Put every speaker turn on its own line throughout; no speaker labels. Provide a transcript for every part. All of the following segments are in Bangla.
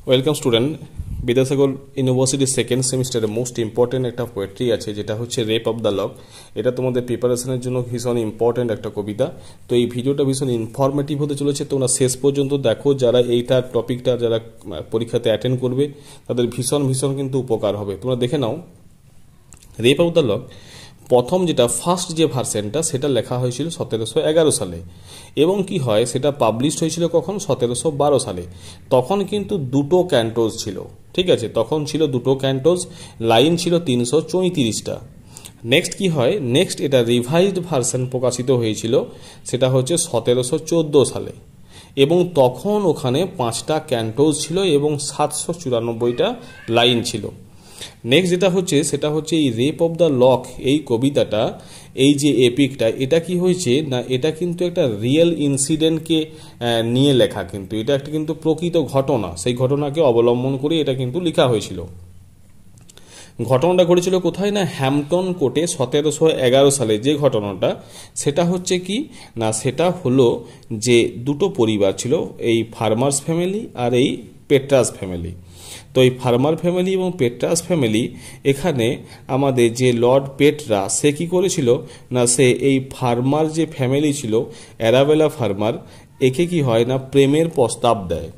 Welcome student. Vidyasagar university second সেমিস্টারের মোস্ট ইম্পর্টেন্ট একটা পোয়েট্রি আছে, যেটা হচ্ছে রেপ অফ দ্য লক। এটা তোমাদের প্রিপারেশনের জন্য ভীষণ ইম্পর্টেন্ট একটা কবিতা। তো এই ভিডিওটা ভীষণ ইনফরমেটিভ হতে চলেছে, তোমরা শেষ পর্যন্ত দেখো। যারা এইটা টপিকটা যারা পরীক্ষাতে অ্যাটেন্ড করবে তাদের ভীষণ ভীষণ কিন্তু উপকার হবে। তোমরা দেখে নাও, রেপ অফ দ্য লক প্রথম যেটা ফার্স্ট যে ভার্সনটা সেটা লেখা হয়েছিল 1711 সালে, এবং কি হয় সেটা পাবলিশড হয়েছিল কখন? 1712 সালে। তখন কিন্তু দুটো ক্যান্টোজ ছিল, ঠিক আছে? তখন ছিল দুটো ক্যান্টোজ, লাইন ছিল 334টা। নেক্সট কি হয়, নেক্সট এটা রিভাইজড ভার্সন প্রকাশিত হয়েছিল, সেটা হচ্ছে 1714 সালে, এবং তখন ওখানে 5টা ক্যান্টোজ ছিল এবং 794টা লাইন ছিল। নেক্সট যেটা হচ্ছে সেটা হচ্ছে এই রেপ অফ দ্য লক, এই কবিতাটা, এই যে এপিকটা, এটা কি হয়েছে না, এটা কিন্তু একটা রিয়েল ইনসিডেন্টকে নিয়ে লেখা, কিন্তু এটা একটা কিন্তু প্রকৃত ঘটনা, সেই ঘটনাকে অবলম্বন করে এটা কিন্তু লেখা হয়েছিল। ঘটনাটা ঘটেছিল কোথায় না, হ্যাম্পটন কোর্টে 1711 সালে। যে ঘটনাটা সেটা হচ্ছে কি না, সেটা হলো যে দুটো পরিবার ছিল, এই ফার্মার্স ফ্যামিলি আর এই পেট্রাস ফ্যামিলি। তো এই ফার্মার ফ্যামিলি এবং পেট্রাস ফ্যামিলি, এখানে আমাদের যে লর্ড পেট্রা, সে কি করেছিল না, সে এই ফার্মার যে ফ্যামিলি ছিল অ্যারাবেলা ফার্মার, একে কি হয় না প্রেমের প্রস্তাব দেয়।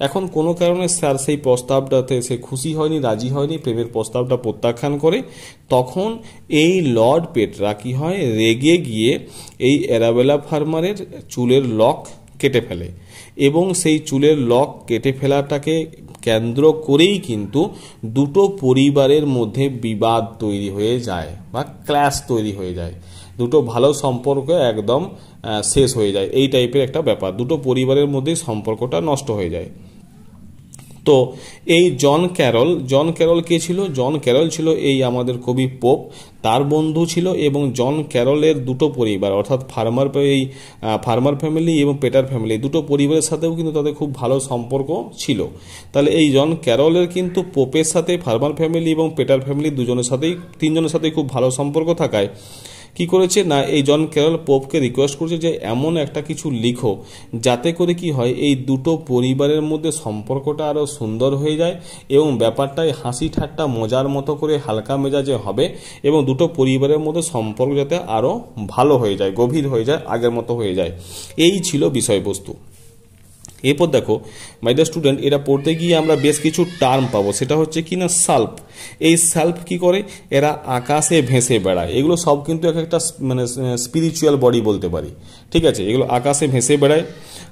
এখন কোনো কারণে স্যার সেই প্রস্তাবটাতে সে খুশি হয়নি, রাজি হয়নি, প্রেমের প্রস্তাবটা প্রত্যাখ্যান করে। তখন এই লর্ড পেট্রা কি হয়, রেগে গিয়ে এই অ্যারাবেলা ফার্মারের চুলের লক কেটে ফেলে, এবং সেই চুলের লক কেটে ফেলাটাকে কেন্দ্র করেই কিন্তু দুটো পরিবারের মধ্যে বিবাদ তৈরি হয়ে যায় বা ক্ল্যাশ তৈরি হয়ে যায়, দুটো ভালো সম্পর্ক একদম শেষ হয়ে যায়। এই টাইপের একটা ব্যাপার, দুটো পরিবারের মধ্যে সম্পর্কটা নষ্ট হয়ে যায়। তো এই জন ক্যারল কে ছিল? জন ক্যারল ছিল এই আমাদের কবি পোপ, তার বন্ধু ছিল, এবং জন ক্যারলের দুটো পরিবার, অর্থাৎ ফার্মার ফ্যামিলি এবং পেটার ফ্যামিলি, দুটো পরিবারের সাথেও কিন্তু তাদের খুব ভালো সম্পর্ক ছিল। তাহলে এই জন ক্যারলের কিন্তু পোপের সাথে, ফার্মার ফ্যামিলি এবং পেটার ফ্যামিলি তিনজনের সাথেই খুব ভালো সম্পর্ক থাকায় কি করেছে না, এই জন ক্যারল পোপকে রিকোয়েস্ট করেছে যে এমন একটা কিছু লিখো যাতে করে কি হয়, এই দুটো পরিবারের মধ্যে সম্পর্কটা আরও সুন্দর হয়ে যায়, এবং ব্যাপারটাই হাসি ঠাট্টা মজার মতো করে হালকা মেজাজে হবে, এবং দুটো পরিবারের মধ্যে সম্পর্ক যাতে আরও ভালো হয়ে যায়, গভীর হয়ে যায়, আগের মতো হয়ে যায়। এই ছিল বিষয়বস্তু। এরপর দেখো মাই ডিয়ার স্টুডেন্ট, এটা পড়তে গিয়ে আমরা বেশ কিছু টার্ম পাবো। সেটা হচ্ছে কি না, সাল্প। এই সাল্প কি করে, এরা আকাশে ভেসে বেড়ায়। এগুলো সব কিন্তু একটা মানে স্পিরিচুয়াল বডি বলতে পারি, ঠিক আছে? এগুলো আকাশে ভেসে বেড়ায়।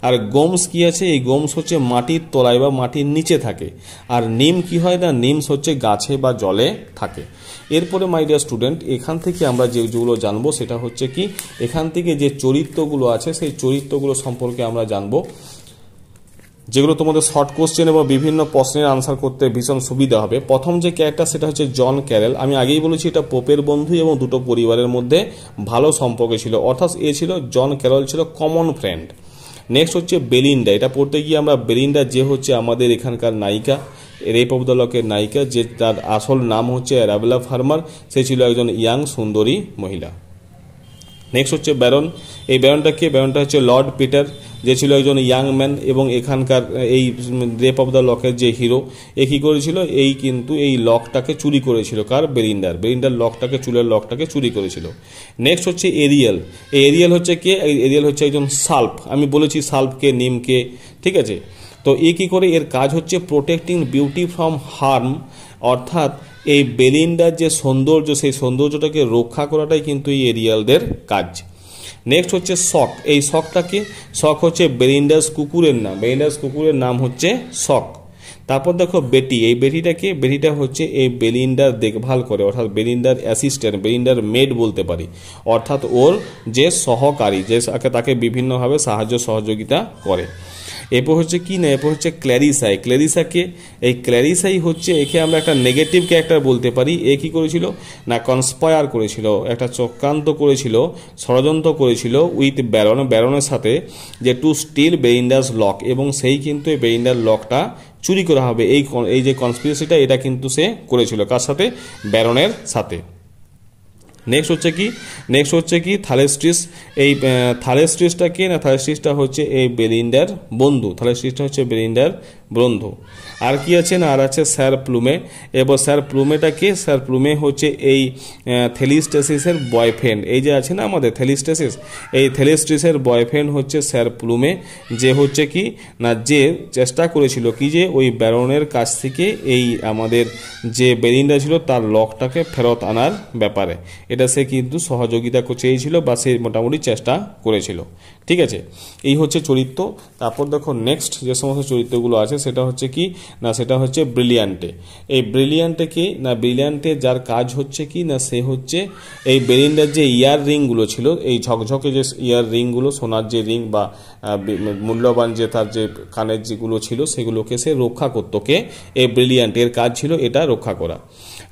আর গোমস কি আছে, এই গোমস হচ্ছে মাটির তলায় বা মাটির নিচে থাকে। আর নিম কি হয় না, নিমস হচ্ছে গাছে বা জলে থাকে। এরপরে মাই ডিয়ার স্টুডেন্ট, এখান থেকে আমরা যেগুলো জানবো সেটা হচ্ছে কি, এখান থেকে যে চরিত্রগুলো আছে সেই চরিত্রগুলো সম্পর্কে আমরা জানবো, যেগুলো তোমাদের শর্ট কোশ্চেন এবং বিভিন্ন প্রশ্নের আনসার করতে ভীষণ সুবিধা হবে। প্রথম যে ক্যারেক্টার সেটা হচ্ছে জন ক্যারল। আমি আগেই বলেছি এটা পোপের বন্ধু এবং দুটো পরিবারের মধ্যে ভালো সম্পর্ক ছিল, অর্থাৎ জন ক্যারল ছিল কমন ফ্রেন্ড। নেক্সট হচ্ছে বেলিন্ডা। এটা পড়তে গিয়ে আমরা বেলিন্ডা, যে হচ্ছে আমাদের এখানকার নায়িকা, রেপ অফ দ্য লকের নায়িকা, যে তার আসল নাম হচ্ছে অ্যারাবেলা ফার্মার, সে ছিল একজন ইয়াং সুন্দরী মহিলা। নেক্সট হচ্ছে ব্যারন। এই ব্যারনটা কে? ব্যারনটা হচ্ছে লর্ড পিটার, যে ছিল একজন ইয়াং ম্যান, এবং এখানকার এই রেপ অফ দ্য লকের যে হিরো, এ কী করেছিল, এই কিন্তু এই লকটাকে চুরি করেছিল। কার? বেলিন্ডার লকটাকে, চুলের লকটাকে চুরি করেছিল। নেক্সট হচ্ছে এরিয়েল। এই এরিয়েল হচ্ছে কে? এরিয়েল হচ্ছে একজন সাল্প। আমি বলেছি সাল্পকে, নিমকে, ঠিক আছে? তো এ কী করে, এর কাজ হচ্ছে প্রোটেক্টিং বিউটি ফ্রম হার্ম, অর্থাৎ এই বেলিন্ডার যে সৌন্দর্য, সেই সৌন্দর্যটাকে রক্ষা করাটাই কিন্তু এই এরিয়ালদের কাজ। নেক্সট হচ্ছে শক। এই শকটাকে, শক হচ্ছে বেলিন্ডাস কুকুরের নাম, বেলিন্ডাস কুকুরের নাম হচ্ছে শক। তারপর দেখো বেটি। এই বেটিটাকে, বেটিটা হচ্ছে এই বেলিন্ডার দেখভাল করে, অর্থাৎ বেলিন্ডার অ্যাসিস্ট্যান্ট, বেলিন্ডার মেড বলতে পারি, অর্থাৎ ওর যে সহকারী, যে তাকে বিভিন্নভাবে সাহায্য সহযোগিতা করে। এরপর হচ্ছে কি না, এরপর হচ্ছে ক্ল্যারিসাই। ক্ল্যারিসাকে, এই ক্ল্যারিসাই হচ্ছে, একে আমরা একটা নেগেটিভ ক্যারেক্টার বলতে পারি। এ কী করেছিল না, কনস্পায়ার করেছিল, একটা চক্রান্ত করেছিল, ষড়যন্ত্র করেছিল উইথ ব্যারনের সাথে, যে টু স্টিল বেলিন্ডাস লক, এবং সেই কিন্তু এই বেলিন্ডার লকটা চুরি করা হবে। এই যে কনস্পিরেসিটা, এটা কিন্তু সে করেছিল কার সাথে? ব্যারনের সাথে। নেক্সট হচ্ছে কি থালেস্ট্রিস। এই থালেস্ট্রিসটা কে না, থালেস্ট্রিসটা হচ্ছে এই বেলিন্ডার বন্ধু, থালেস্ট্রিসটা হচ্ছে বেলিন্ডার বন্ধু। আর কি আছে না, আর আছে স্যার প্লুমে। এবার স্যার প্লুমেটা কে? স্যার প্লুমে হচ্ছে এই থেলিস্টেসিসের বয়ফ্রেন্ড। এই যে আছে না আমাদের থেলিস্টেসিস, এই থেলিস্টেসিসের বয়ফ্রেন্ড হচ্ছে স্যার প্লুমে, যে হচ্ছে কি না যে চেষ্টা করেছিল কি যে ওই ব্যারনের কাছ থেকে এই আমাদের যে বেলিন্ডা ছিল তার লকটাকে ফেরত আনার ব্যাপারে এটা সে কিন্তু সহযোগিতা চেয়েছিল বা সে মোটামুটি চেষ্টা করেছিল। ঠিক আছে, এই হচ্ছে চরিত্র। তারপর দেখো নেক্সট যে সমস্ত চরিত্রগুলো আছে সেটা হচ্ছে কি না, সেটা হচ্ছে ব্রিলিয়ান্টে। এই ব্রিলিয়ান্টে কি না, ব্রিলিয়ান্টে যার কাজ হচ্ছে কি না, সে হচ্ছে এই বেলিন্ডার যে ইয়ার রিংগুলো ছিল, এই ঝকঝকে যে ইয়ার রিংগুলো, সোনার যে রিং বা মূল্যবান যে তার যে কানের যেগুলো ছিল সেগুলোকে সে রক্ষা করতো। কে? এই ব্রিলিয়ান্টের কাজ ছিল এটা রক্ষা করা।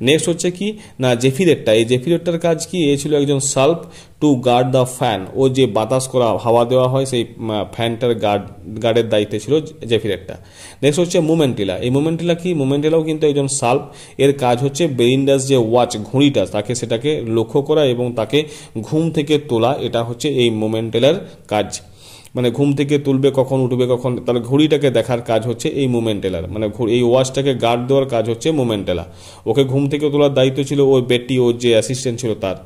নেক্সট হচ্ছে কি না জেফিরেটটা। এই জেফিরেটটার কাজ কি? এ ছিল একজন সাল্প টু গার্ড দ্য ফ্যান। ও যে বাতাস করা হাওয়া দেওয়া হয় সেই ফ্যানটার গার্ডের দায়িত্বে ছিল জেফিরেটটা। নেক্সট হচ্ছে মোমেন্টিলা। এই মোমেন্টিলা কি? মোমেন্টিলাও কিন্তু একজন সাল্প। এর কাজ হচ্ছে বেলিন্ডাস যে ওয়াচ ঘড়িটা তাকে সেটাকে লক্ষ্য করা এবং তাকে ঘুম থেকে তোলা। এটা হচ্ছে এই মোমেন্টিলার কাজ। মানে ঘুম থেকে তুলবে কখন, উঠবে কখন, তাহলে ঘড়িটাকে দেখার কাজ হচ্ছে এই মোমেন্টেলার। মানে এই ওয়াচটাকে গার্ড দেওয়ার কাজ হচ্ছে মোমেন্টেলা। ওকে ঘুম থেকে তোলার দায়িত্ব ছিল ওই বেটি, ওর যে অ্যাসিস্ট্যান্ট ছিল তার।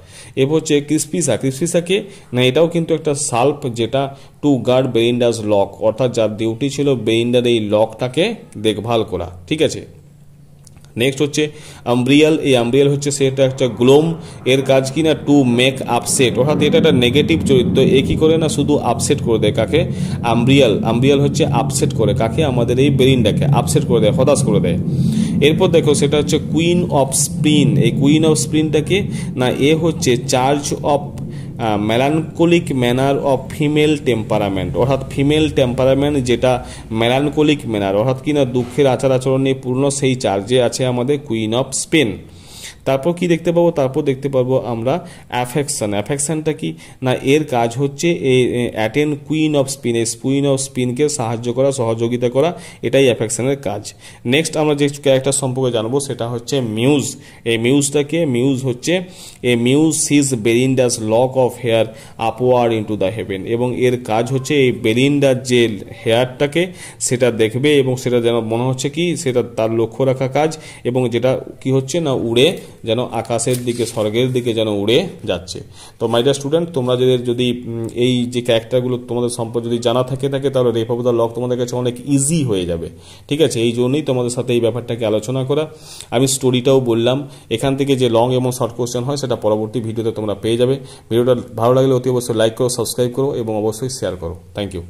এবার হচ্ছে ক্রিসপিসা। ক্রিসপিসাকে না এটাও কিন্তু একটা সাল্প, যেটা টু গার্ড বেলিন্ডাস লক, অর্থাৎ যার ডিউটি ছিল বেলিন্ডার এই লকটাকে দেখভাল করা। ঠিক আছে, নেক্সট হচ্ছে আম্ব্রিয়াল। এই আম্ব্রিয়াল হচ্ছে সেটা একটা গ্লোম। এর কাজ কি না টু মেক আপসেট, অর্থাৎ এটা একটা নেগেটিভ চরিত্র। এ কি করে না শুধু আপসেট করে দেয়। কাকে? আম্ব্রিয়াল। আম্ব্রিয়াল হচ্ছে আপসেট করে কাকে? আমাদের এই বেলিন্ডাকে আপসেট করে দেয়, হতাশ করে দেয়। এরপর দেখো সেটা হচ্ছে কুইন অফ স্প্রিন। এই কুইন অফ স্প্রিনটাকে না এ হচ্ছে charge of melancholic manner of female temperament, অর্থাৎ ফিমেল টেম্পারামেন্ট যেটা মেলানকোলিক ম্যানার, অর্থাৎ কিনা দুঃখের আচার আচরণ নিয়ে পূর্ণ, সেই চার্জে আছে আমাদের কুইন অফ স্পেন। তারপর কি দেখতে পাবো? তারপর দেখতে পাবো আমরা অ্যাফেকশন। অ্যাফেকশনটা কি না এর কাজ হচ্ছে এই অ্যাটেন্ড কুইন অফ স্পিন, এই কুইন অফ স্পিনকে সাহায্য করা, সহযোগিতা করা, এটাই অ্যাফেকশনের কাজ। নেক্সট আমরা যে ক্যারেক্টার সম্পর্কে জানবো সেটা হচ্ছে মিউজ। এই মিউজটাকে, মিউজ হচ্ছে a muse sees Belinda's lock of hair upward into the heaven, এবং এর কাজ হচ্ছে এই বেলিন্ডার যে হেয়ারটাকে সেটা দেখবে এবং সেটা যেন মনে হচ্ছে কি সেটা তার লক্ষ্য রাখা কাজ, এবং যেটা কি হচ্ছে না উড়ে যেন আকাশের দিকে, স্বর্গের দিকে যেন উড়ে যাচ্ছে। তো মাই ডিয়ার স্টুডেন্ট, তোমরা যদি এই যে ক্যারেক্টারগুলো তোমাদের সম্পর্কে যদি জানা থাকে তাহলে রেপ অফ দ্য লক তোমাদের কাছে অনেক ইজি হয়ে যাবে। ঠিক আছে, এই জন্যই তোমাদের সাথে এই ব্যাপারটাকে আলোচনা করা। আমি স্টোরিটাও বললাম। এখান থেকে যে লং এবং শর্ট কোশ্চেন হয় সেটা পরবর্তী ভিডিওতে তোমরা পেয়ে যাবে। ভিডিওটা ভালো লাগলে অতি অবশ্যই লাইক করো, সাবস্ক্রাইব করো এবং অবশ্যই শেয়ার করো। Thank you.